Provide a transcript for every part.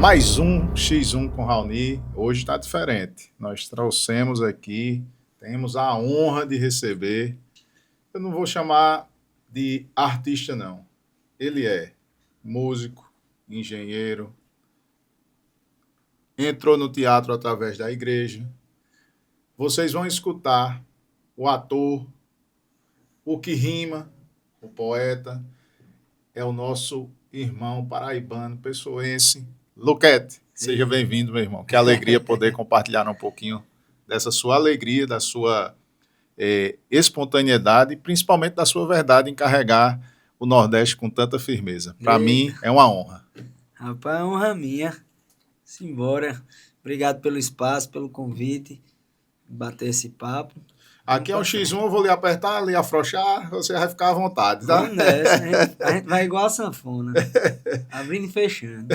Mais um X1 com Raoni. Hoje está diferente. Nós trouxemos aqui, temos a honra de receber. Eu não vou chamar de artista, não. Ele é músico, engenheiro, entrou no teatro através da igreja. Vocês vão escutar o ator, o que rima, o poeta, é o nosso irmão paraibano, pessoense, Luquete. Seja bem-vindo, meu irmão. Que alegria poder compartilhar um pouquinho dessa sua alegria, da sua espontaneidade e principalmente da sua verdade em carregar o Nordeste com tanta firmeza. Para mim, é uma honra. Rapaz, é honra minha. Simbora. Obrigado pelo espaço, pelo convite, bater esse papo. Aqui é um X1, eu vou lhe apertar, lhe afrouxar, você vai ficar à vontade, tá? Vamos nessa, a gente vai igual a sanfona, abrindo e fechando.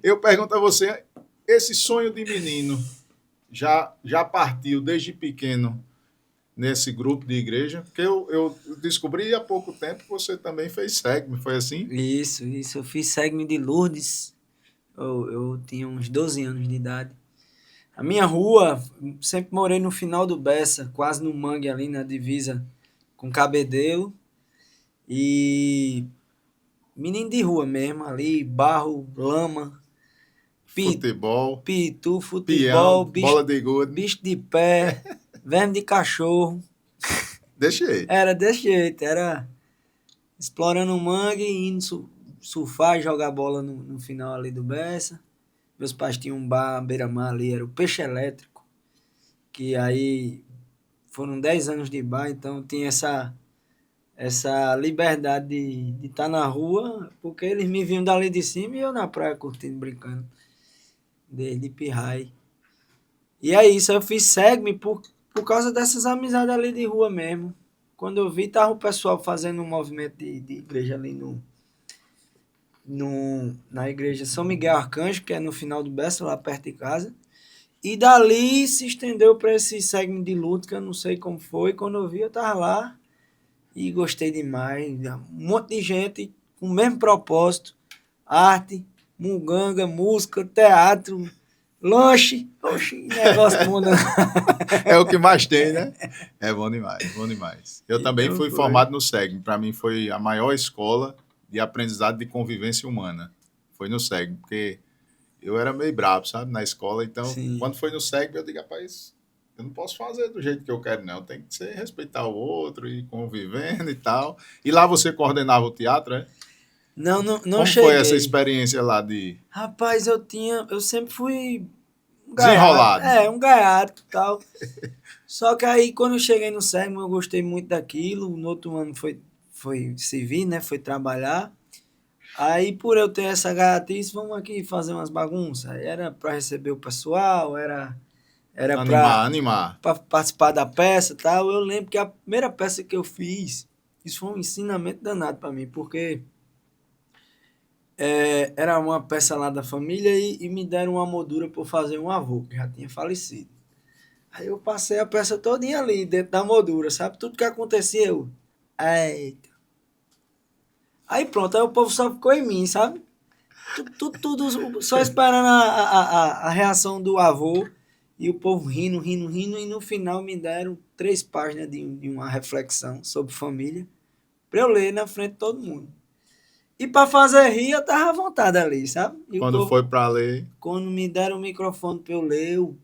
Eu pergunto a você, esse sonho de menino já partiu desde pequeno nesse grupo de igreja? Porque eu descobri há pouco tempo que você também fez SEGME, foi assim? Isso. Eu fiz SEGME de Lourdes, eu tinha uns 12 anos de idade. A minha rua, sempre morei no final do Bessa, quase no mangue ali na divisa com Cabedelo. E menino de rua mesmo, ali, barro, lama, Futebol, pitu, peão, futebol, bola de gude. bicho de pé, verme de cachorro. Desse jeito. Era desse jeito, era explorando o mangue, indo surfar e jogar bola no final ali do Bessa. Meus pais tinham um bar à beira-mar ali, era o Peixe Elétrico, que aí foram 10 anos de bar, então tinha essa liberdade de estar na rua, porque eles me viam dali de cima e eu na praia curtindo, brincando de pirrai. E é isso, eu fiz SEGME por causa dessas amizades ali de rua mesmo. Quando eu vi, tava o pessoal fazendo um movimento de igreja ali na igreja São Miguel Arcanjo, que é no final do Bessa, lá perto de casa. E dali se estendeu para esse SEGME de luta, que eu não sei como foi. Quando eu vi, eu tava lá e gostei demais. Um monte de gente com o mesmo propósito: arte, munganga, música, teatro, lanche. Oxi, negócio bom. É o que mais tem, né? É bom demais, bom demais. Eu também Então fui foi. formado no SEGME. Para mim foi a maior escola de aprendizado de convivência humana. Foi no SEGME, porque eu era meio bravo, sabe, na escola. Então, Sim. quando foi no SEGME, eu digo, rapaz, eu não posso fazer do jeito que eu quero, não. Tem que ser respeitar o outro e ir convivendo e tal. E lá você coordenava o teatro, né? Não Como cheguei. foi essa experiência lá de Rapaz, eu sempre fui um desenrolado? gaiato. Um gaiato e tal. Só que aí, quando eu cheguei no SEGME, eu gostei muito daquilo. No outro ano foi servir, né? Foi trabalhar. Aí, por eu ter essa gaiatice, vamos aqui fazer umas bagunças. Era para receber o pessoal, era Animar. para participar da peça e tal. Eu lembro que a primeira peça que eu fiz, isso foi um ensinamento danado para mim, porque era uma peça lá da família e me deram uma moldura por fazer um avô, que já tinha falecido. Aí eu passei a peça todinha ali, dentro da moldura, sabe? Tudo que acontecia, eu... Eita. Aí pronto, aí o povo só ficou em mim, sabe? Tudo só esperando a reação do avô. E o povo rindo, e no final me deram 3 páginas de uma reflexão sobre família, para eu ler na frente de todo mundo. E para fazer rir, eu tava à vontade ali, sabe? E Quando o povo, foi para ler, quando me deram o microfone para eu ler, eu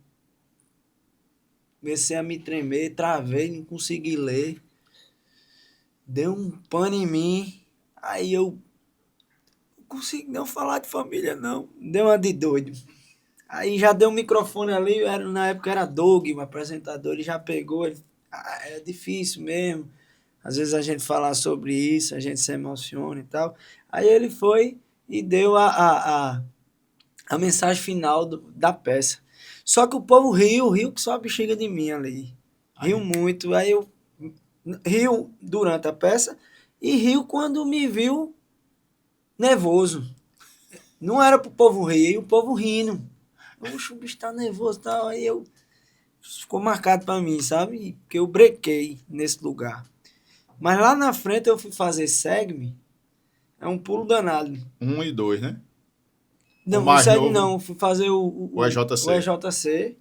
comecei a me tremer, travei, não consegui ler. Deu um pano em mim, aí eu não consigo não falar de família, não. Deu uma de doido. Aí já deu o microfone ali, na época era Doug, o apresentador, ele já pegou, é difícil mesmo. Às vezes a gente fala sobre isso, a gente se emociona e tal. Aí ele foi e deu a mensagem final da peça. Só que o povo riu que só a bexiga de mim ali. Riu muito, aí eu riu durante a peça e riu quando me viu nervoso. Não era pro povo rir, o povo rindo. Oxe, o bicho tá nervoso e tal. Aí eu ficou marcado pra mim, sabe? Porque eu brequei nesse lugar. Mas lá na frente eu fui fazer SEGME, é um pulo danado. 1 e 2, né? Não, o mais SED novo? não, fui fazer O EJC. o EJC.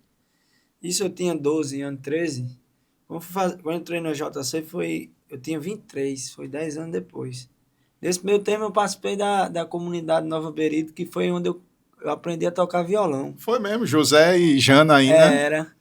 Isso eu tinha 12 anos, 13. Quando eu entrei no EJC eu tinha 23, foi 10 anos depois. Nesse meio tempo eu participei da comunidade Nova Berito, que foi onde eu aprendi a tocar violão. Foi mesmo, José e Janaína.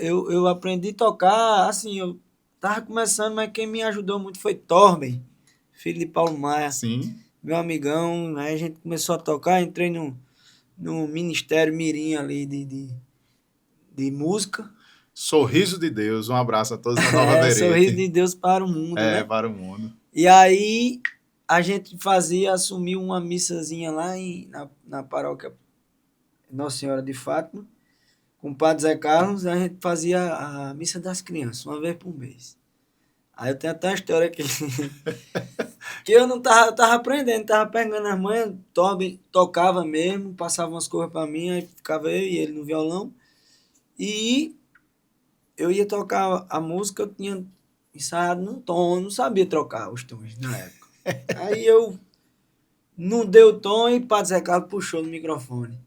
Eu aprendi a tocar, assim, eu tava começando, mas quem me ajudou muito foi Torben, filho de Paulo Maia, Sim. meu amigão. Aí a gente começou a tocar, entrei no Ministério Mirim ali de música. Sorriso de Deus, um abraço a todos da Nova Sorriso Berete. de Deus para o mundo, né? Para o mundo. E aí a gente assumiu uma missazinha lá na paróquia Nossa Senhora de Fátima, com o Padre Zé Carlos. A gente fazia a missa das crianças, uma vez por mês. Aí eu tenho até uma história aqui, que eu não tava, eu tava aprendendo, tava pegando as manhas, tocava mesmo, passava umas coisas para mim, aí ficava eu e ele no violão. E eu ia tocar a música, eu tinha ensaiado num tom, eu não sabia trocar os tons na época. Aí eu não deu o tom e o Padre Zé Carlos puxou no microfone.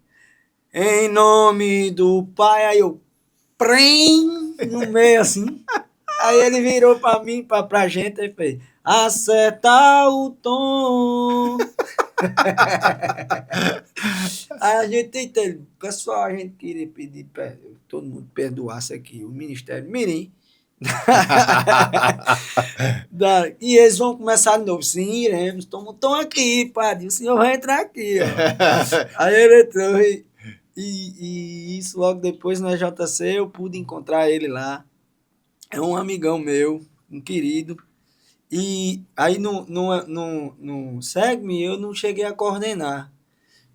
Em nome do Pai, aí eu prem no meio assim. Aí ele virou pra mim, pra gente, e fez: acerta o tom. Aí a gente entende, pessoal, a gente queria pedir para todo mundo perdoasse aqui o Ministério Mirim. E eles vão começar de novo. Sim, iremos. Estão aqui, padre. O senhor vai entrar aqui, ó. Aí ele entrou e isso logo depois no EJC eu pude encontrar ele lá. É um amigão meu, um querido. E aí no SEGME eu não cheguei a coordenar.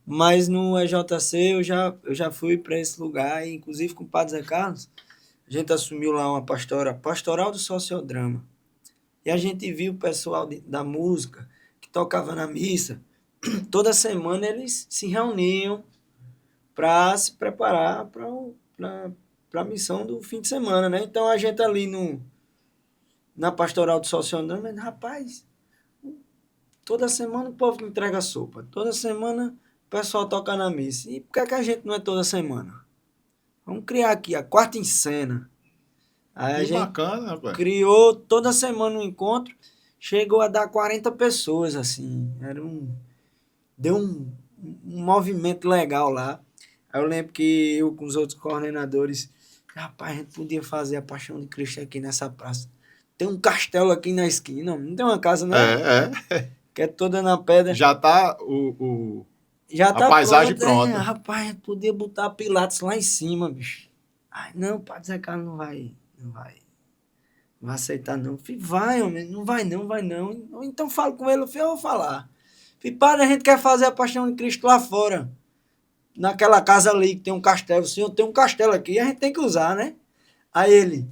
Mas no EJC eu já fui para esse lugar, e inclusive com o Padre Zé Carlos, a gente assumiu lá uma pastoral do sociodrama. E a gente viu o pessoal da música que tocava na missa. Toda semana eles se reuniam para se preparar para a missão do fim de semana, né? Então a gente ali na pastoral do sociodrama, rapaz, toda semana o povo entrega sopa, toda semana o pessoal toca na missa. E por que a gente não é toda semana? Vamos criar aqui a quarta em cena. Aí a Que gente bacana, rapaz. criou toda semana um encontro, chegou a dar 40 pessoas, assim. Deu um movimento legal lá. Aí eu lembro que eu com os outros coordenadores, rapaz, a gente podia fazer a Paixão de Cristo aqui nessa praça. Tem um castelo aqui na esquina, não tem uma casa, não? Que é toda na pedra. Já tá Já a tá paisagem pronta. pronta. Rapaz, a gente podia botar Pilatos lá em cima, bicho. Ai, não, o Padre Zé Carlos não vai aceitar, não. Falei, vai, homem, não vai não. Então falo com ele, eu vou falar. Falei, padre, a gente quer fazer a Paixão de Cristo lá fora. Naquela casa ali que tem um castelo. O senhor tem um castelo aqui, a gente tem que usar, né? Aí ele,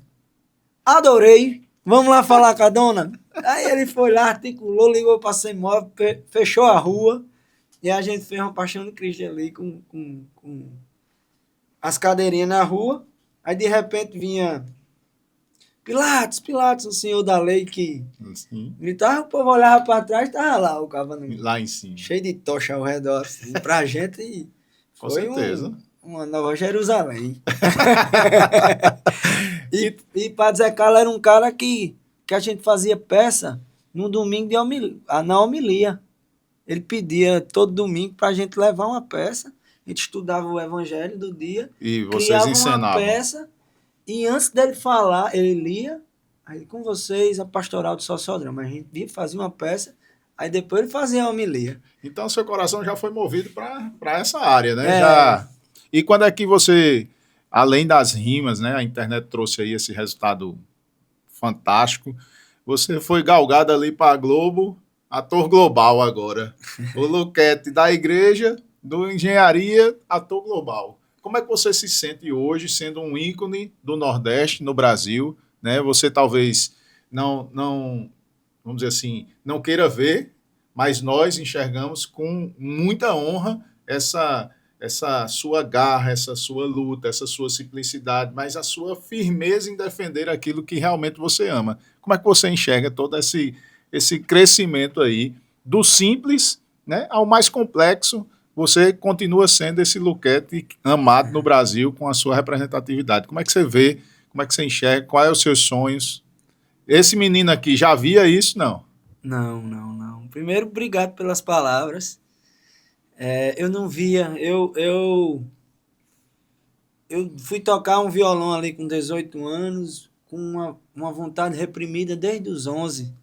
adorei, vamos lá falar com a dona? Aí ele foi lá, articulou, ligou para a CEMOV, fechou a rua, e a gente fez uma Paixão de Cristo ali com as cadeirinhas na rua. Aí de repente vinha Pilatos, o senhor da lei que gritava, o povo olhava para trás, estava lá o cavalo lá em cima, cheio de tocha ao redor, assim, pra gente com foi certeza. Uma nova Jerusalém. e Padre Zé Carlos era um cara que a gente fazia peça no domingo na homilia. Ele pedia todo domingo pra gente levar uma peça, a gente estudava o evangelho do dia, E vocês criava ensinavam. uma peça. E antes dele falar, ele lia, aí com vocês, a pastoral do sociodrama. A gente fazia uma peça, aí depois ele fazia a homilia. Então, seu coração já foi movido para essa área, né? Já. E quando é que você, além das rimas, né? A internet trouxe aí esse resultado fantástico. Você foi galgado ali para a Globo, ator global agora. O Luquete da igreja, do engenharia, ator global. Como é que você se sente hoje sendo um ícone do Nordeste no Brasil, né? Você talvez não, vamos dizer assim, não queira ver, mas nós enxergamos com muita honra essa sua garra, essa sua luta, essa sua simplicidade, mas a sua firmeza em defender aquilo que realmente você ama. Como é que você enxerga todo esse crescimento aí, do simples, né, ao mais complexo, você continua sendo esse Luquete amado no Brasil com a sua representatividade. Como é que você vê, como é que você enxerga, quais são os seus sonhos? Esse menino aqui já via isso? Não. Não. Primeiro, obrigado pelas palavras. Eu não via, eu fui tocar um violão ali com 18 anos, com uma vontade reprimida desde os 11.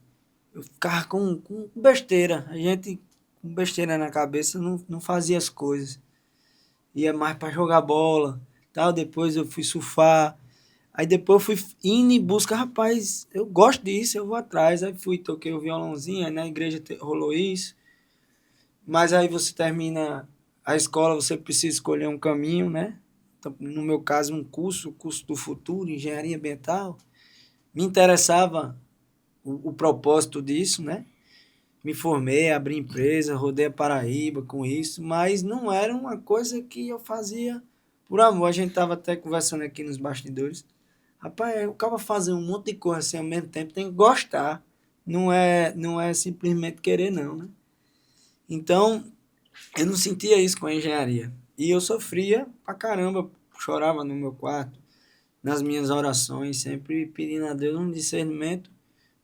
Eu ficava com besteira. A gente, com besteira na cabeça, não fazia as coisas. Ia mais para jogar bola, tal. Depois eu fui surfar. Aí depois eu fui indo em busca, rapaz, eu gosto disso, eu vou atrás. Aí fui, toquei o violãozinho, aí na igreja rolou isso. Mas aí você termina a escola, você precisa escolher um caminho, né? Então, no meu caso, um curso, o curso do futuro, engenharia ambiental. Me interessava o propósito disso, né? Me formei, abri empresa, rodei a Paraíba com isso, mas não era uma coisa que eu fazia por amor. A gente estava até conversando aqui nos bastidores. Rapaz, o cara fazer um monte de coisa assim ao mesmo tempo tem que gostar. Não é simplesmente querer, não, né? Então, eu não sentia isso com a engenharia. E eu sofria pra caramba, chorava no meu quarto, nas minhas orações, sempre pedindo a Deus um discernimento.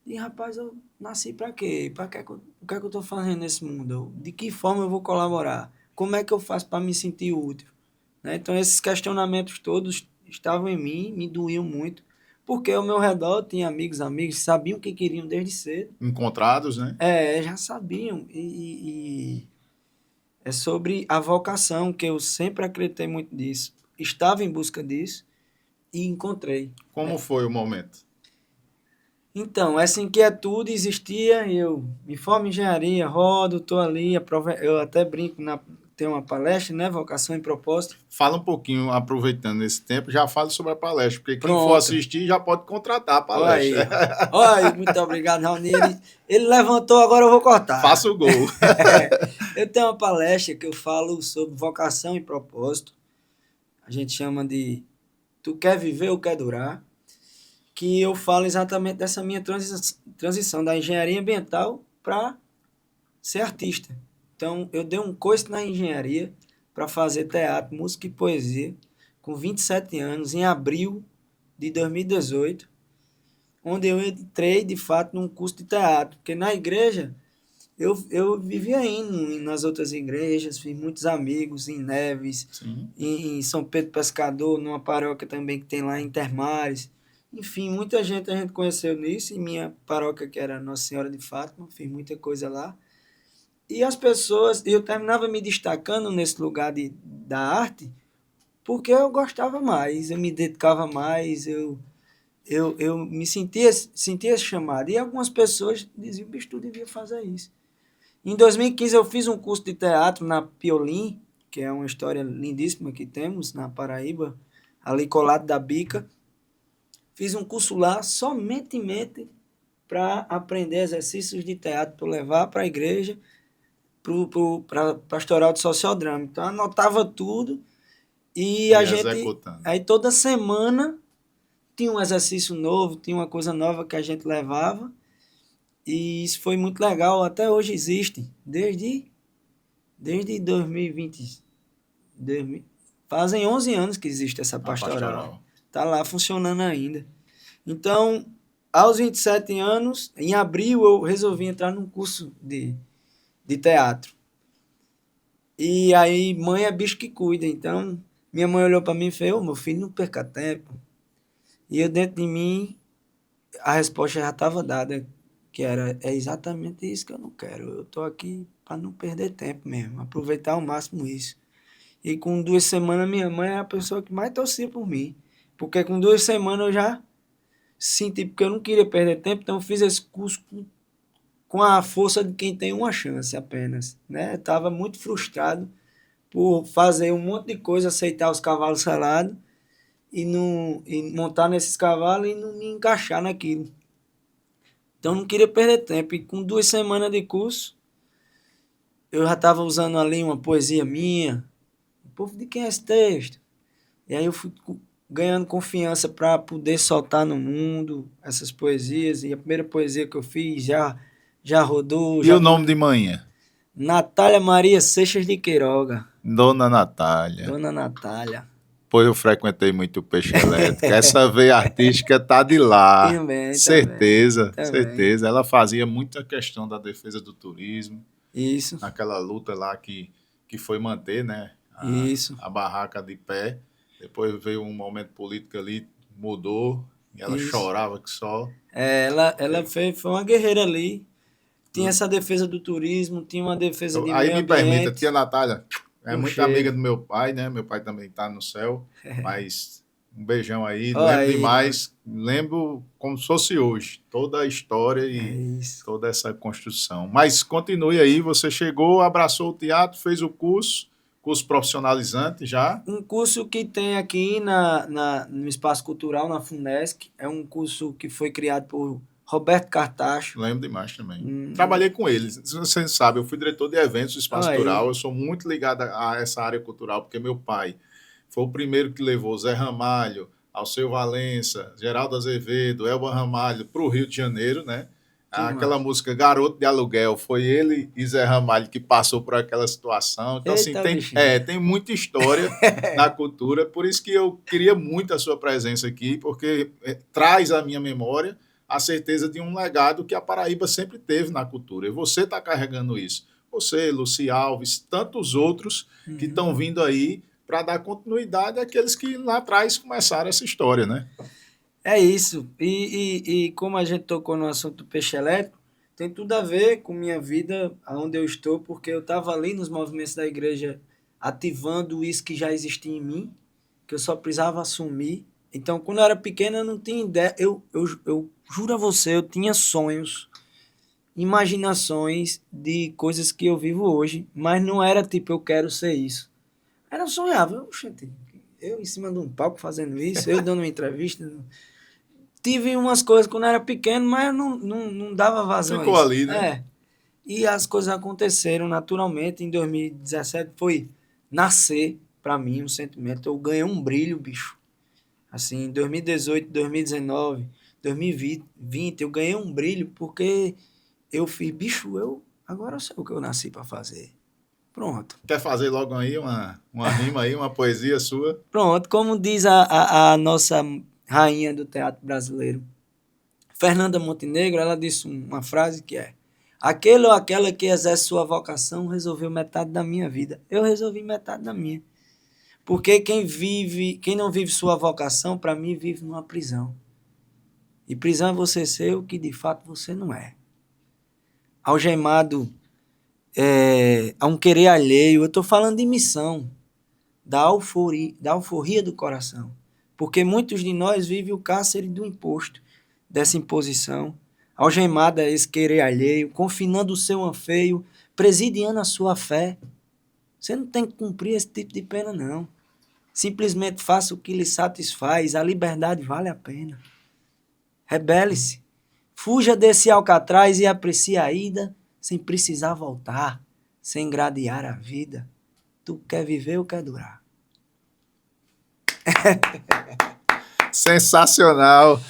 E, rapaz, eu nasci pra quê? O que é que eu tô fazendo nesse mundo? De que forma eu vou colaborar? Como é que eu faço para me sentir útil? Né? Então, esses questionamentos todos estavam em mim, me doíam muito, porque ao meu redor tinha amigos, sabiam o que queriam desde cedo. Encontrados, né? Já sabiam. E é sobre a vocação, que eu sempre acreditei muito disso. Estava em busca disso e encontrei. Como foi o momento? Então, essa inquietude existia, eu me formo em engenharia, rodo, estou ali, eu até brinco, tem uma palestra, né, Vocação e Propósito. Fala um pouquinho, aproveitando esse tempo, já fala sobre a palestra, porque quem for Pronto. assistir já pode contratar a Olha aí, palestra. olha aí, muito obrigado, Raoni. Ele levantou, agora eu vou cortar. Faça o gol. Eu tenho uma palestra que eu falo sobre vocação e propósito. A gente chama de Tu Quer Viver ou Quer Durar? Que eu falo exatamente dessa minha transição da engenharia ambiental para ser artista. Então, eu dei um curso na engenharia para fazer teatro, música e poesia, com 27 anos, em abril de 2018, onde eu entrei, de fato, num curso de teatro. Porque na igreja, eu vivia indo nas outras igrejas, fiz muitos amigos em Neves, em São Pedro Pescador, numa paróquia também que tem lá em Intermares. Enfim, muita gente a gente conheceu nisso, em minha paróquia, que era Nossa Senhora de Fátima, fiz muita coisa lá. E as pessoas, eu terminava me destacando nesse lugar da arte, porque eu gostava mais, eu me dedicava mais, eu me sentia esse chamado. E algumas pessoas diziam, bicho, tu devia fazer isso. Em 2015 eu fiz um curso de teatro na Piolim, que é uma história lindíssima que temos na Paraíba, ali colado da Bica. Fiz um curso lá somente para aprender exercícios de teatro, para levar para a igreja, para pastoral de sociodrama. Então anotava tudo e a gente Executando. aí toda semana tinha um exercício novo, tinha uma coisa nova que a gente levava. E isso foi muito legal, até hoje existe, desde 2020, fazem 11 anos que existe essa pastoral. Tá lá funcionando ainda. Então, aos 27 anos, em abril eu resolvi entrar num curso de teatro. E aí, mãe é bicho que cuida. Então, minha mãe olhou para mim e fez, meu filho, não perca tempo. E eu, dentro de mim, a resposta já estava dada, que é exatamente isso que eu não quero. Eu estou aqui para não perder tempo mesmo, aproveitar ao máximo isso. E com 2 semanas, minha mãe é a pessoa que mais torcia por mim. Porque com 2 semanas eu já senti, porque eu não queria perder tempo, então eu fiz esse curso com a força de quem tem uma chance apenas, né? Eu estava muito frustrado por fazer um monte de coisa, aceitar os cavalos selados e montar nesses cavalos e não me encaixar naquilo. Então eu não queria perder tempo. E com 2 semanas de curso, eu já estava usando ali uma poesia minha. O povo, de quem é esse texto? E aí eu fui ganhando confiança para poder soltar no mundo essas poesias. E a primeira poesia que eu fiz já rodou. E o nome de manhã? Natália Maria Seixas de Queiroga. Dona Natália. Dona Natália. Pois eu frequentei muito o Peixe Elétrico. Essa veia artística tá de lá. Também, também, Certeza, também. certeza. Ela fazia muita questão da defesa do turismo, Isso, naquela luta lá que foi manter, né, isso, a barraca de pé. Depois veio um momento político ali, mudou, e ela isso. chorava que só. Ela foi uma guerreira ali. Tinha essa defesa do turismo, tinha uma defesa de Aí meio me permita, ambiente. tia Natália, é Um muito amiga cheiro. do meu pai, né? Meu pai também está no céu, mas um beijão aí. Ó Lembro aí, demais, lembro como se fosse hoje, toda a história é e isso. toda essa construção. Mas continue aí, você chegou, abraçou o teatro, fez o curso profissionalizante já. Um curso que tem aqui no Espaço Cultural, na Funesc, é um curso que foi criado por Roberto Cartacho. Lembro demais também. Um, Trabalhei com eles. Você sabe, eu fui diretor de eventos do ó Espaço Cultural. aí, Eu sou muito ligado a essa área cultural, porque meu pai foi o primeiro que levou Zé Ramalho, Alceu Valença, Geraldo Azevedo, Elba Ramalho para o Rio de Janeiro, né? que Aquela massa. música Garoto de Aluguel, foi ele e Zé Ramalho que passou por aquela situação. Então, assim, Eita, bichinho. tem muita história na cultura, por isso que eu queria muito a sua presença aqui, porque traz à minha memória a certeza de um legado que a Paraíba sempre teve na cultura. E você está carregando isso. Você, Luci Alves, tantos outros que Uhum. estão vindo aí para dar continuidade àqueles que lá atrás começaram essa história, né? É isso. E como a gente tocou no assunto do peixe elétrico, tem tudo a ver com minha vida, aonde eu estou, porque eu estava ali nos movimentos da igreja ativando isso que já existia em mim, que eu só precisava assumir. Então, quando eu era pequeno, eu não tinha ideia. Eu juro a você, eu tinha sonhos, imaginações de coisas que eu vivo hoje, mas não era tipo, eu quero ser isso. Era eu sonhava, gente, eu em cima de um palco fazendo isso, eu dando uma entrevista. Tive umas coisas quando eu era pequeno, mas não dava vazão a Ficou isso. ali, né? É. E as coisas aconteceram naturalmente. Em 2017 foi nascer para mim um sentimento. Eu ganhei um brilho, bicho. Assim, em 2018, 2019, 2020, eu ganhei um brilho porque eu fiz, bicho, eu agora eu sei o que eu nasci para fazer. Pronto. Quer fazer logo aí uma rima aí, uma poesia sua? Pronto, como diz a nossa rainha do teatro brasileiro, Fernanda Montenegro, ela disse uma frase que é: aquele ou aquela que exerce sua vocação resolveu metade da minha vida. Eu resolvi metade da minha. Porque quem não vive sua vocação, para mim, vive numa prisão. E prisão é você ser o que de fato você não é. Algemado a um querer alheio. Eu estou falando de missão, da alforria do coração. Porque muitos de nós vivem o cárcere do imposto, dessa imposição, algemada a esse querer alheio, confinando o seu anseio, presidiando a sua fé. Você não tem que cumprir esse tipo de pena, não. Simplesmente faça o que lhe satisfaz, a liberdade vale a pena. Rebele-se. Fuja desse alcatraz e aprecie a ida sem precisar voltar, sem gradear a vida. Tu quer viver ou quer durar? Sensacional.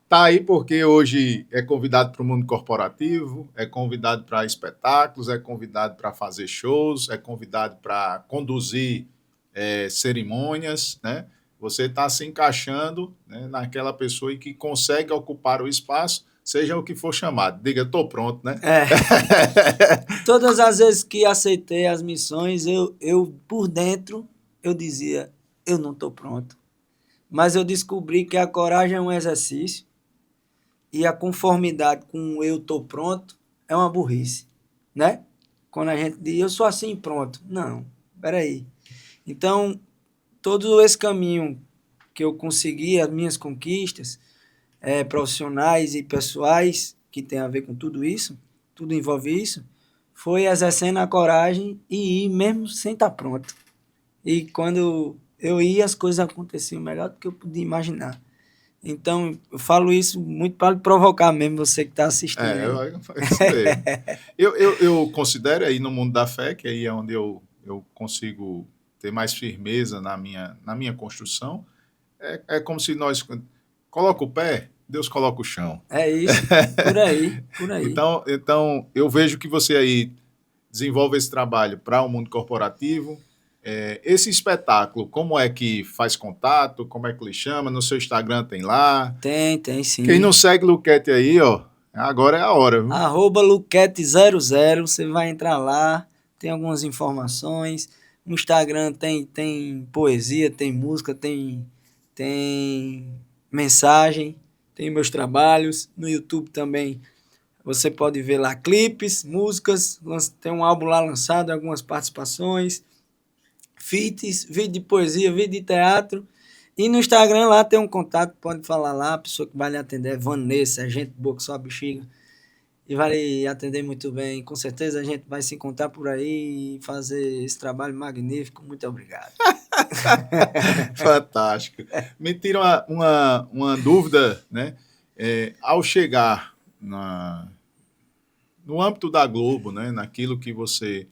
Tá aí porque hoje é convidado para o mundo corporativo, é convidado para espetáculos, é convidado para fazer shows, é convidado para conduzir cerimônias, né? Você está se encaixando, né, naquela pessoa que consegue ocupar o espaço, seja o que for chamado. Diga, estou pronto, né? É. Todas as vezes que aceitei as missões, eu por dentro, eu dizia, eu não estou pronto. Mas eu descobri que a coragem é um exercício e a conformidade com o eu estou pronto é uma burrice, né? Quando a gente diz, eu sou assim pronto. Não, peraí. Então, todo esse caminho que eu consegui, as minhas conquistas profissionais e pessoais, que tem a ver com tudo isso, tudo envolve isso, foi exercendo a coragem e ir mesmo sem estar pronto. E quando eu ia, as coisas aconteciam melhor do que eu podia imaginar. Então, eu falo isso muito para provocar mesmo você que está assistindo aí. Isso mesmo. Eu considero aí no mundo da fé, que aí é onde eu consigo ter mais firmeza na minha construção, é como se nós coloca o pé, Deus coloca o chão. É isso, por aí, por aí. Então eu vejo que você aí desenvolve esse trabalho para o mundo corporativo. Esse espetáculo, como é que faz contato? Como é que lhe chama? No seu Instagram tem lá. Tem sim. Quem não segue Luquete aí, ó, agora é a hora, viu? @Luquete00, você vai entrar lá, tem algumas informações. No Instagram tem poesia, tem música, tem mensagem, tem meus trabalhos. No YouTube também você pode ver lá clipes, músicas, tem um álbum lá lançado, algumas participações, feats, vídeo de poesia, vídeo de teatro. E no Instagram lá tem um contato, pode falar lá, a pessoa que vai lhe atender é Vanessa, gente boa que só a bexiga. E vai lhe atender muito bem. Com certeza a gente vai se encontrar por aí e fazer esse trabalho magnífico. Muito obrigado. Fantástico. Me tira uma dúvida, né? Ao chegar no âmbito da Globo, né? Naquilo que você,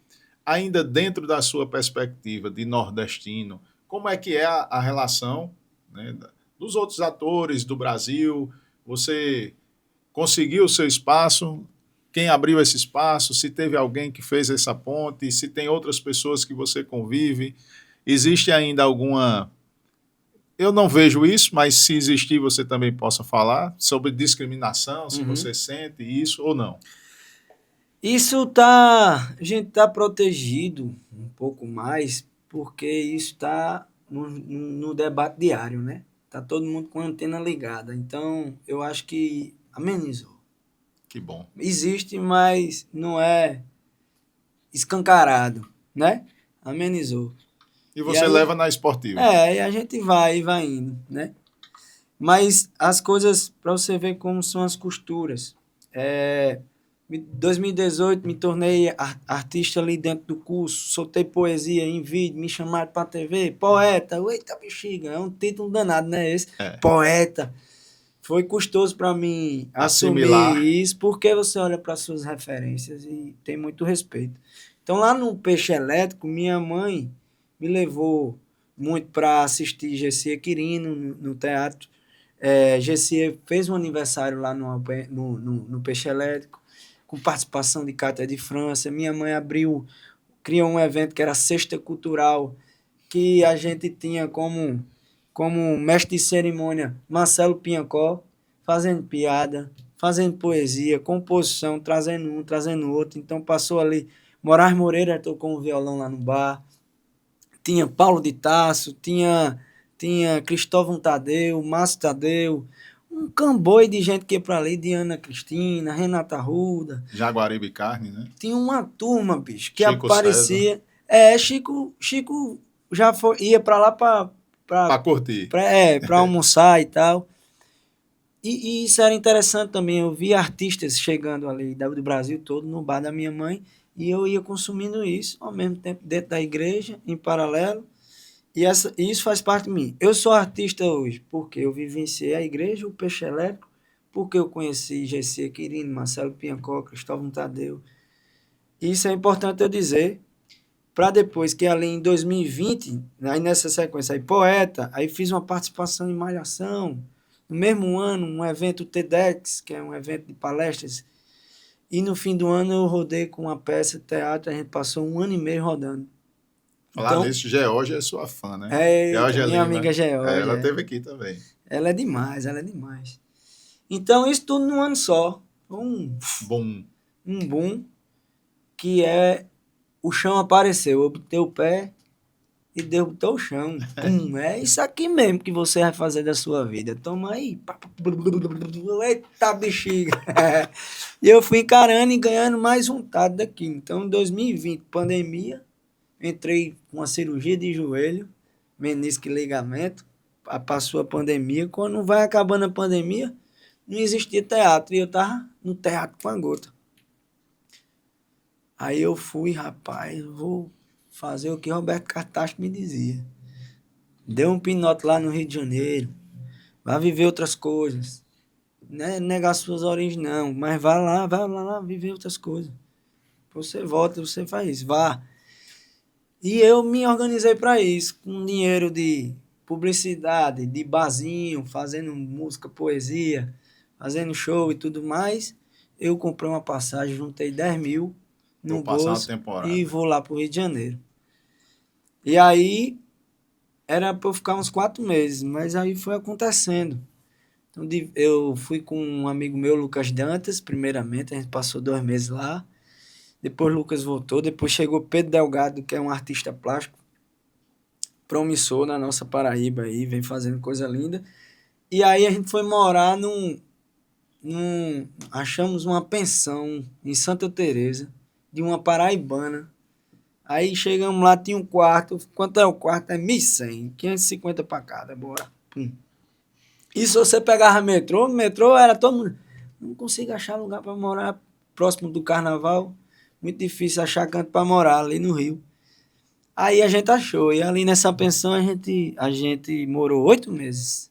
ainda dentro da sua perspectiva de nordestino, como é que é a relação, né, dos outros atores do Brasil? Você conseguiu o seu espaço? Quem abriu esse espaço? Se teve alguém que fez essa ponte? Se tem outras pessoas que você convive? Existe ainda alguma... Eu não vejo isso, mas se existir, você também possa falar sobre discriminação, se você sente isso ou não. Isso tá, a gente tá protegido um pouco mais, porque isso tá no debate diário, né? Tá todo mundo com a antena ligada. Então, eu acho que amenizou. Que bom. Existe, mas não é escancarado, né? Amenizou. E você aí, leva na esportiva. E a gente vai indo, né? Mas as coisas, para você ver como são as costuras. Em 2018 me tornei artista ali dentro do curso, soltei poesia em vídeo, me chamaram para TV, poeta, eita bexiga, é um título danado, né esse? Poeta. Foi custoso para mim Assimilar. assumir isso, porque você olha para suas referências e tem muito respeito. Então lá no Peixe Elétrico, minha mãe me levou muito para assistir Gessia Quirino no teatro. Gessia fez um aniversário lá no Peixe Elétrico, com participação de Cátia de França. Minha mãe criou um evento que era a Sexta Cultural, que a gente tinha como mestre de cerimônia Marcelo Piancó, fazendo piada, fazendo poesia, composição, trazendo um, trazendo outro. Então passou ali, Moraes Moreira tocou um violão lá no bar, tinha Paulo de Tarso, tinha Cristóvão Tadeu, Márcio Tadeu, um camboi de gente que ia para ali, Diana Cristina, Renata Arruda. Jaguaribe Carne, né? Tinha uma turma, bicho, que Chico aparecia. Chico já ia para lá para curtir. Para almoçar e tal. E isso era interessante também. Eu via artistas chegando ali do Brasil todo no bar da minha mãe e eu ia consumindo isso ao mesmo tempo dentro da igreja, em paralelo. E isso faz parte de mim. Eu sou artista hoje porque eu vivenciei a igreja, o Peixe Elétrico, porque eu conheci Gessia Quirino, Marcelo Piancó, Cristóvão Tadeu. Isso é importante eu dizer, para depois que ali em 2020, aí nessa sequência aí, poeta, aí fiz uma participação em Malhação, no mesmo ano, um evento TEDx, que é um evento de palestras, e no fim do ano eu rodei com uma peça de teatro, a gente passou 1 ano e meio rodando. Falar então, nisso, Georgia é sua fã, né? Georgia minha amiga Georgia. Ela esteve aqui também. Ela é demais. Então, isso tudo num ano só. Um boom, que é o chão apareceu, eu botei o pé e derrotou o chão. É isso aqui mesmo que você vai fazer da sua vida. Toma aí. Eita bexiga. E eu fui encarando e ganhando mais vontade daqui. Então, em 2020, pandemia, entrei com uma cirurgia de joelho, menisco e ligamento, passou a pandemia. Quando vai acabando a pandemia, não existia teatro. E eu tava no teatro com a gota. Aí eu fui, rapaz, vou fazer o que Roberto Cartacho me dizia. Deu um pinote lá no Rio de Janeiro. Vai viver outras coisas. Não é negar suas origens, não. Mas vai lá, viver outras coisas. Você volta, você faz isso. Vá. E eu me organizei para isso. Com dinheiro de publicidade, de barzinho, fazendo música, poesia, fazendo show e tudo mais. Eu comprei uma passagem, juntei 10 mil. no passar uma bolso temporada. e vou lá pro Rio de Janeiro. E aí era para eu ficar uns 4 meses, mas aí foi acontecendo. Então, eu fui com um amigo meu, Lucas Dantas, primeiramente, a gente passou 2 meses lá. Depois Lucas voltou, depois chegou Pedro Delgado, que é um artista plástico promissor na nossa Paraíba aí, vem fazendo coisa linda. E aí a gente foi morar achamos uma pensão em Santa Teresa de uma paraibana. Aí chegamos lá, tinha um quarto. Quanto é o quarto? É 1.100, 550 para cada, bora. Pum. E se você pegava metrô era todo mundo. Não consigo achar lugar para morar próximo do carnaval. Muito difícil achar canto para morar ali no Rio. Aí a gente achou. E ali nessa pensão a gente morou 8 meses.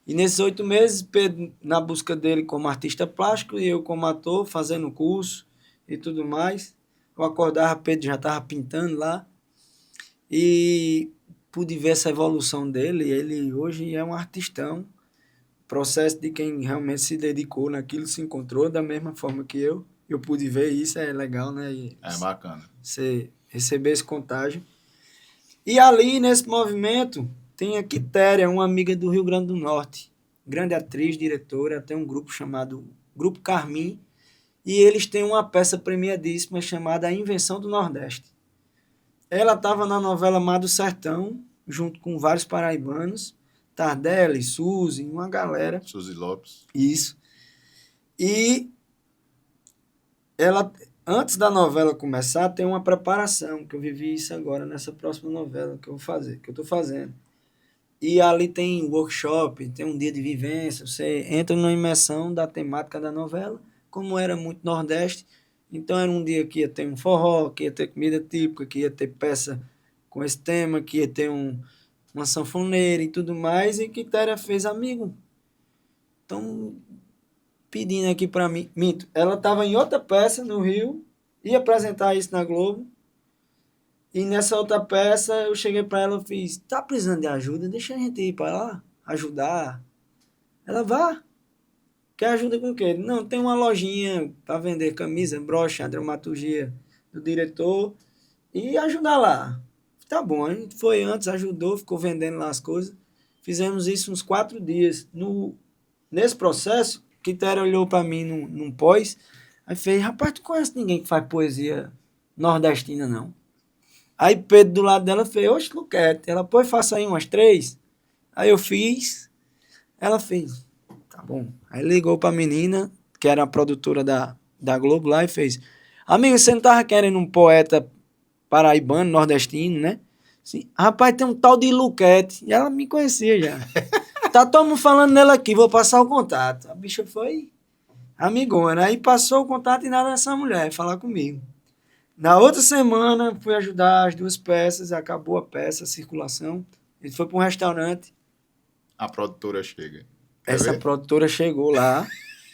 E nesses 8 meses, Pedro na busca dele como artista plástico e eu como ator, fazendo curso e tudo mais. Eu acordava, Pedro já estava pintando lá. E pude ver essa evolução dele. Ele hoje é um artistão. Processo de quem realmente se dedicou naquilo, se encontrou da mesma forma que eu. Eu pude ver isso, é legal, né? É bacana. Você receber esse contágio. E ali, nesse movimento, tem a Quitéria, uma amiga do Rio Grande do Norte. Grande atriz, diretora, tem um grupo chamado Grupo Carmim. E eles têm uma peça premiadíssima chamada A Invenção do Nordeste. Ela estava na novela Mar do Sertão, junto com vários paraibanos. Tardelli, Suzy, uma galera. Suzy Lopes. Isso. E ela, antes da novela começar, tem uma preparação, que eu vivi isso agora nessa próxima novela que eu vou fazer, que eu estou fazendo. E ali tem workshop, tem um dia de vivência, você entra numa imersão da temática da novela, como era muito Nordeste, então era um dia que ia ter um forró, que ia ter comida típica, que ia ter peça com esse tema, que ia ter uma sanfoneira e tudo mais, e que Quitéria fez amigo. Então, pedindo aqui para mim. Minto, ela estava em outra peça no Rio, ia apresentar isso na Globo. E nessa outra peça eu cheguei para ela e fiz: tá precisando de ajuda? Deixa a gente ir para lá, ajudar. Ela vá. Quer ajuda com o quê? Não, tem uma lojinha para vender camisa, brocha, a dramaturgia do diretor e ajudar lá. Tá bom, a gente foi antes, ajudou, ficou vendendo lá as coisas. Fizemos isso uns 4 dias. Nesse processo, Quitéria olhou para mim num pós, aí fez: rapaz, tu conhece ninguém que faz poesia nordestina, não? Aí Pedro do lado dela fez: oxe, Luquete. Ela, pois faça aí umas 3. Aí eu fiz, ela fez: tá bom. Aí ligou pra menina, que era a produtora da Globo lá, e fez: amigo, você não tava querendo um poeta paraibano, nordestino, né? Sim. Rapaz, tem um tal de Luquete. E ela me conhecia já. Tá todo mundo falando nela aqui, vou passar o contato. A bicha foi amigona. Aí passou o contato e nada dessa mulher falar comigo. Na outra semana, fui ajudar as 2 peças, acabou a peça, a circulação. A gente foi para um restaurante. A produtora chega. Quer Essa ver? produtora chegou lá,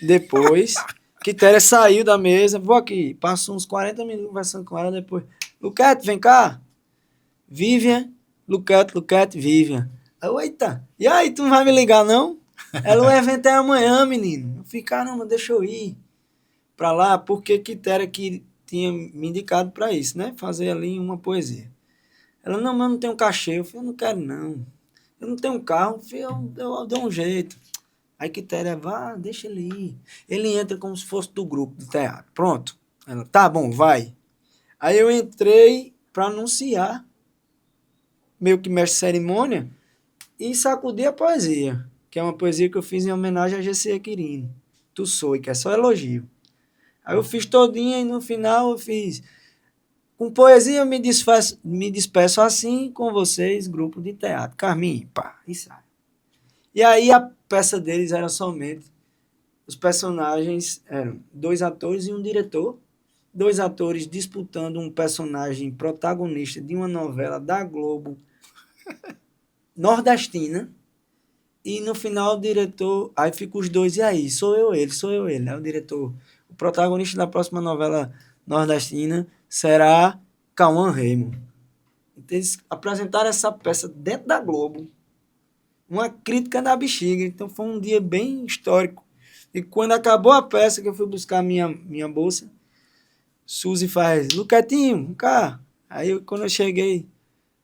depois, Quitéria saiu da mesa, vou aqui, passou uns 40 minutos conversando com ela, depois: Luquete, vem cá. Vivian, Luquete, Vivian. Eu, eita, e aí, tu não vai me ligar, não? Ela, o evento é amanhã, menino. Eu falei: caramba, deixa eu ir pra lá, porque Quitéria que tinha me indicado para isso, né? Fazer ali uma poesia. Ela: não, mas eu não tenho cachê. Eu falei: eu não quero, não. Eu não tenho carro. Eu falei: eu dou um jeito. Aí Quitéria: vá, deixa ele ir. Ele entra como se fosse do grupo de teatro. Pronto. Ela: tá bom, vai. Aí eu entrei para anunciar, meio que mestre de cerimônia, e sacudi a poesia, que é uma poesia que eu fiz em homenagem a G.C. Quirino. Tu Sou, que é só elogio. Aí eu fiz todinha e no final eu fiz: com poesia eu me despeço assim com vocês, grupo de teatro. Carmim, pá, e sai. E aí a peça deles era somente, os personagens eram 2 atores e um diretor. 2 atores disputando um personagem protagonista de uma novela da Globo nordestina. E no final o diretor, aí fica os dois: e aí, sou eu ele. Aí o diretor: o protagonista da próxima novela nordestina será Cauã Raymond. Então, eles apresentaram essa peça dentro da Globo, uma crítica da bexiga. Então foi um dia bem histórico. E quando acabou a peça, que eu fui buscar minha bolsa, Suzy faz, Luquetinho, cá. Aí quando eu cheguei,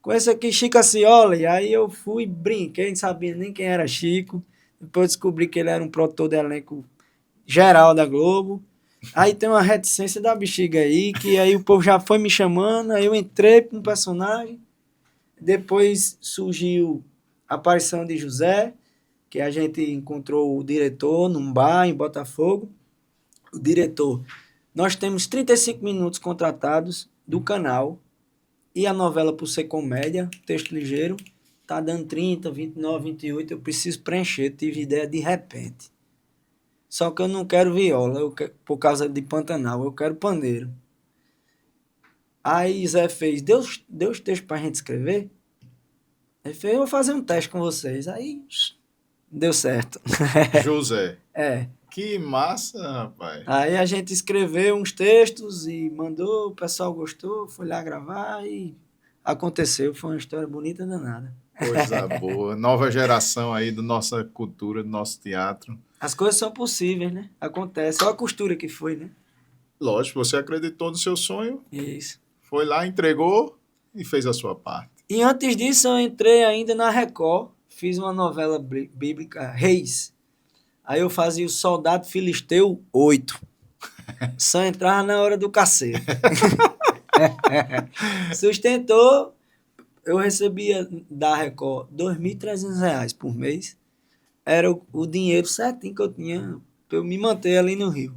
com esse aqui, Chico Scioli, aí eu fui, brinquei, não sabia nem quem era Chico. Depois eu descobri que ele era um produtor de elenco geral da Globo. Aí tem uma reticência da bexiga aí, que aí o povo já foi me chamando, aí eu entrei para um personagem. Depois surgiu a aparição de José, que a gente encontrou o diretor num bar em Botafogo. O diretor, nós temos 35 minutos contratados do canal e a novela, por ser comédia, texto ligeiro, tá dando 30, 29, 28, eu preciso preencher, tive ideia de repente. Só que eu não quero viola, por causa de Pantanal, eu quero pandeiro. Aí Zé fez, deu os textos pra gente escrever? Ele fez, eu vou fazer um teste com vocês. Aí, deu certo. José. É. Que massa, rapaz. Aí a gente escreveu uns textos e mandou, o pessoal gostou, foi lá gravar e aconteceu. Foi uma história bonita danada. Coisa boa. Nova geração aí da nossa cultura, do nosso teatro. As coisas são possíveis, né? Acontece. Só a costura que foi, né? Lógico, você acreditou no seu sonho, Isso. foi lá, entregou e fez a sua parte. E antes disso eu entrei ainda na Record, fiz uma novela bíblica, Reis. Aí eu fazia o Soldado Filisteu 8. Só entrava na hora do cacete. Sustentou, eu recebia da Record R$ 2.300 por mês. Era o dinheiro certinho que eu tinha para eu me manter ali no Rio.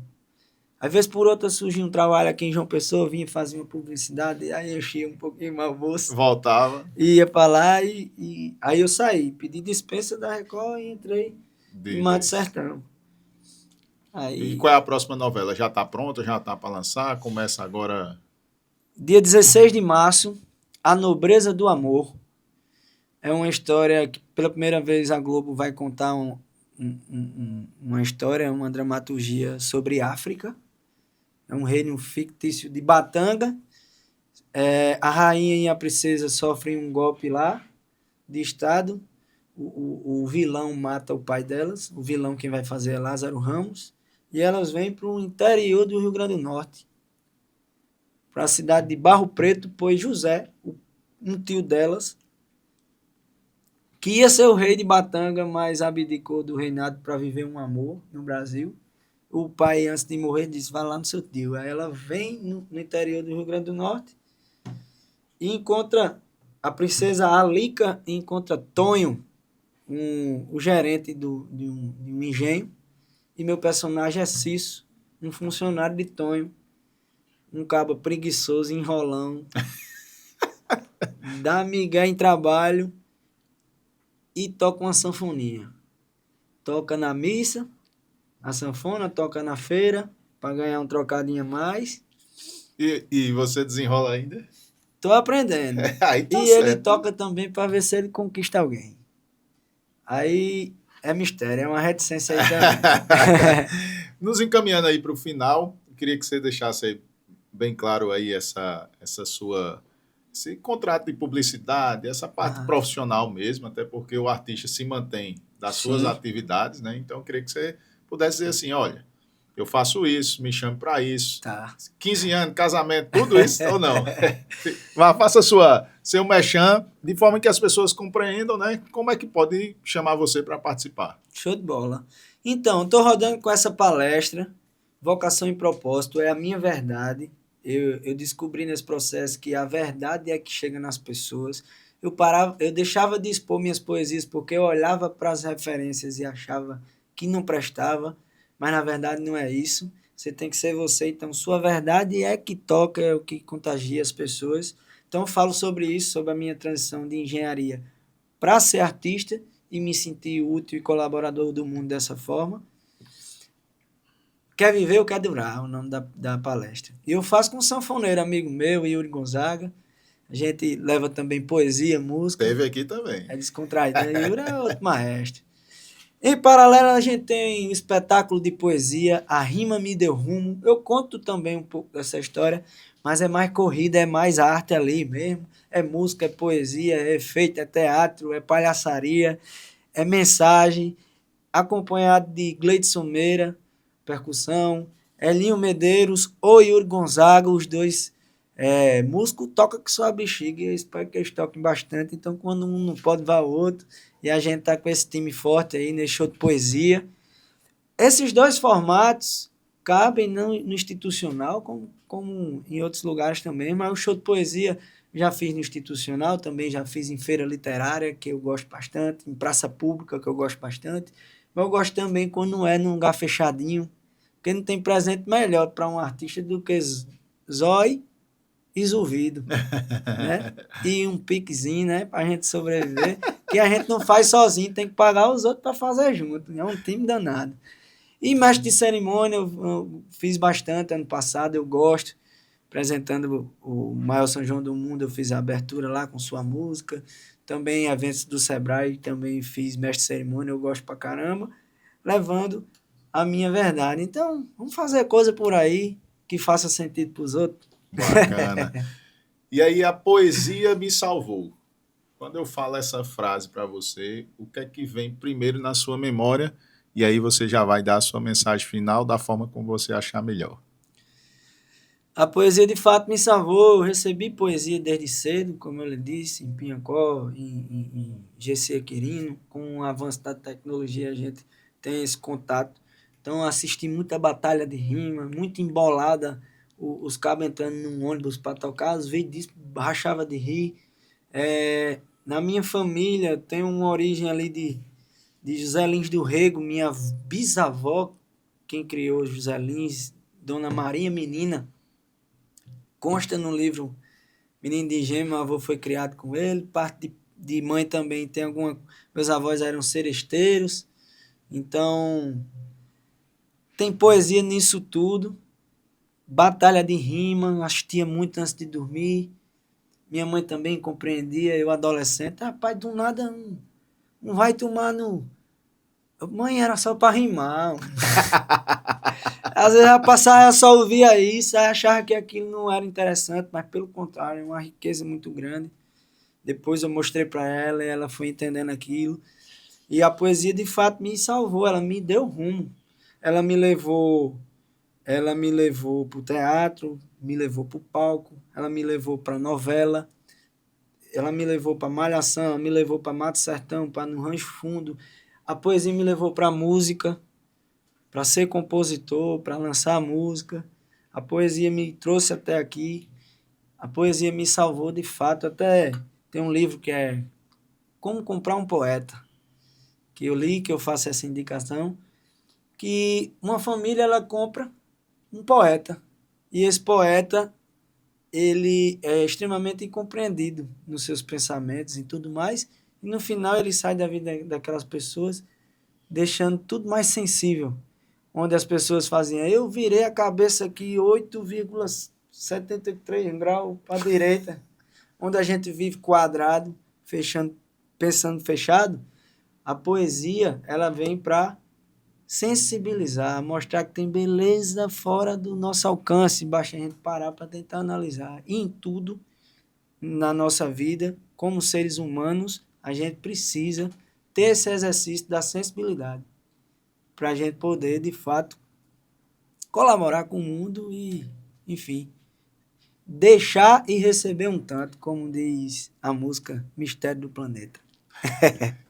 Às vezes, por outra, surgia um trabalho aqui em João Pessoa, vinha fazer uma publicidade, aí enchia um pouquinho mais o bolso. Voltava. Ia para lá e aí eu saí, pedi dispensa da Record e entrei em Mato Sertão. Aí, e qual é a próxima novela? Já está pronta? Já está para lançar? Começa agora? Dia 16 de março, A Nobreza do Amor. É uma história que pela primeira vez a Globo vai contar uma história, uma dramaturgia sobre África. É um reino fictício de Batanga. A rainha e a princesa sofrem um golpe lá de Estado. O vilão mata o pai delas. O vilão quem vai fazer é Lázaro Ramos. E elas vêm para o interior do Rio Grande do Norte, para a cidade de Barro Preto, pois José, um tio delas, que ia ser o rei de Batanga, mas abdicou do reinado para viver um amor no Brasil. O pai, antes de morrer, disse, vai lá no seu tio. Aí ela vem no interior do Rio Grande do Norte e encontra a princesa Alica e encontra Tonho, o gerente de um engenho. E meu personagem é Cisso, um funcionário de Tonho, um cabo preguiçoso, enrolão, dá migué em trabalho e toca uma sanfoninha. Toca na missa, a sanfona, toca na feira, para ganhar um trocadinho a mais. E você desenrola ainda? Tô aprendendo. Aí tá e certo. Ele toca também para ver se ele conquista alguém. Aí é mistério, é uma reticência aí também. Nos encaminhando aí para o final, queria que você deixasse aí bem claro aí esse contrato de publicidade, essa parte profissional mesmo, até porque o artista se mantém das suas atividades, né? Então eu queria que você pudesse dizer assim, olha, eu faço isso, me chamo para isso. Tá. 15 anos, casamento, tudo isso ou não? Faça seu merchan de forma que as pessoas compreendam, né? Como é que pode chamar você para participar. Show de bola. Então, estou rodando com essa palestra, Vocação e Propósito, é a minha verdade. Eu descobri nesse processo que a verdade é que chega nas pessoas. Eu deixava de expor minhas poesias porque eu olhava para as referências e achava que não prestava, mas na verdade não é isso. Você tem que ser você, então sua verdade é que toca, é o que contagia as pessoas. Então eu falo sobre isso, sobre a minha transição de engenharia para ser artista e me sentir útil e colaborador do mundo dessa forma. Quer viver ou quer durar, é o nome da palestra. E eu faço com um sanfoneiro amigo meu, Yuri Gonzaga. A gente leva também poesia, música. Teve aqui também. É descontraído. Yuri é outro maestro. Em paralelo, a gente tem um espetáculo de poesia, A Rima Me Deu Rumo. Eu conto também um pouco dessa história, mas é mais corrida, é mais arte ali mesmo. É música, é poesia, é efeito, é teatro, é palhaçaria, é mensagem, acompanhado de Gleidson Meira, percussão, Elinho Medeiros ou Yuri Gonzaga, os dois músico toca que só a bexiga, e eu espero que eles toquem bastante, então quando um não pode, vai o outro, e a gente tá com esse time forte aí nesse show de poesia. Esses dois formatos cabem no institucional, como em outros lugares também, mas o show de poesia já fiz no institucional, também já fiz em feira literária, que eu gosto bastante, em praça pública, que eu gosto bastante, mas eu gosto também quando não é num lugar fechadinho, porque não tem presente melhor para um artista do que zói e zumbido, né? E um piquezinho, né? Pra gente sobreviver, que a gente não faz sozinho, tem que pagar os outros para fazer junto, é um time danado. E mestre de cerimônia, eu fiz bastante ano passado, eu gosto, apresentando o maior São João do mundo, eu fiz a abertura lá com sua música, também eventos do Sebrae, também fiz mestre de cerimônia, eu gosto pra caramba, levando a minha verdade. Então, vamos fazer coisa por aí que faça sentido pros outros. Bacana. E aí a poesia me salvou. Quando eu falo essa frase para você, o que é que vem primeiro na sua memória? E aí você já vai dar a sua mensagem final da forma como você achar melhor. A poesia de fato me salvou. Eu recebi poesia desde cedo, como eu lhe disse, em Piancó, em GC Quirino. Com o avanço da tecnologia, a gente tem esse contato. Então, assisti muita batalha de rima, muito embolada, os cabos entrando num ônibus para tocar. Os vídeos disso, rachava de rir. Na minha família, tem uma origem ali de José Lins do Rego, minha bisavó, quem criou José Lins, Dona Maria Menina. Consta no livro Menino de Gêmeo, meu avô foi criado com ele. Parte de mãe também tem alguma. Meus avós eram seresteiros. Então, tem poesia nisso tudo. Batalha de rima, assistia muito antes de dormir. Minha mãe também compreendia, eu adolescente. Rapaz, do nada não vai tomar no. Mãe, era só para rimar. Às vezes ela passava, ela só ouvia isso, aí achava que aquilo não era interessante, mas pelo contrário, é uma riqueza muito grande. Depois eu mostrei para ela e ela foi entendendo aquilo. E a poesia de fato me salvou, ela me deu rumo. Ela me levou, ela me levou para o teatro, me levou para o palco, ela me levou para novela, ela me levou para Malhação, ela me levou para Mato Sertão, para No Rancho Fundo. A poesia me levou para a música, para ser compositor, para lançar música. A poesia me trouxe até aqui. A poesia me salvou de fato. Até tem um livro que é Como Comprar um Poeta, que eu li, que eu faço essa indicação, que uma família ela compra um poeta. E esse poeta, ele é extremamente incompreendido nos seus pensamentos e tudo mais. E no final ele sai da vida daquelas pessoas, deixando tudo mais sensível. Onde as pessoas faziam, eu virei a cabeça aqui 8,73 graus para a direita, onde a gente vive quadrado, fechando, pensando fechado. A poesia ela vem para sensibilizar, mostrar que tem beleza fora do nosso alcance, basta a gente parar para tentar analisar. E em tudo na nossa vida, como seres humanos, a gente precisa ter esse exercício da sensibilidade para a gente poder, de fato, colaborar com o mundo e, enfim, deixar e receber um tanto, como diz a música Mistério do Planeta.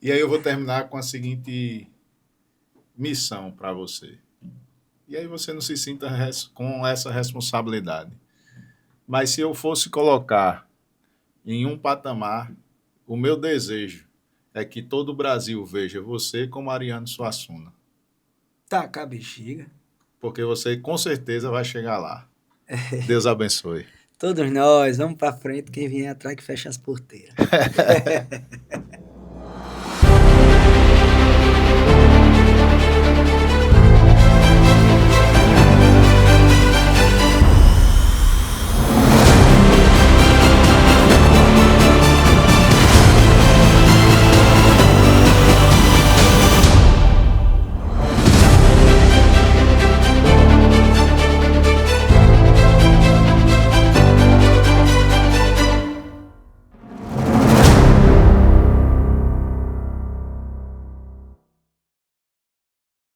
E aí eu vou terminar com a seguinte missão para você. E aí você não se sinta com essa responsabilidade. Mas se eu fosse colocar em um patamar, o meu desejo é que todo o Brasil veja você como Ariano Suassuna. Taca a bexiga. Porque você com certeza vai chegar lá. Deus abençoe. Todos nós, vamos para frente, quem vier atrás que fecha as porteiras.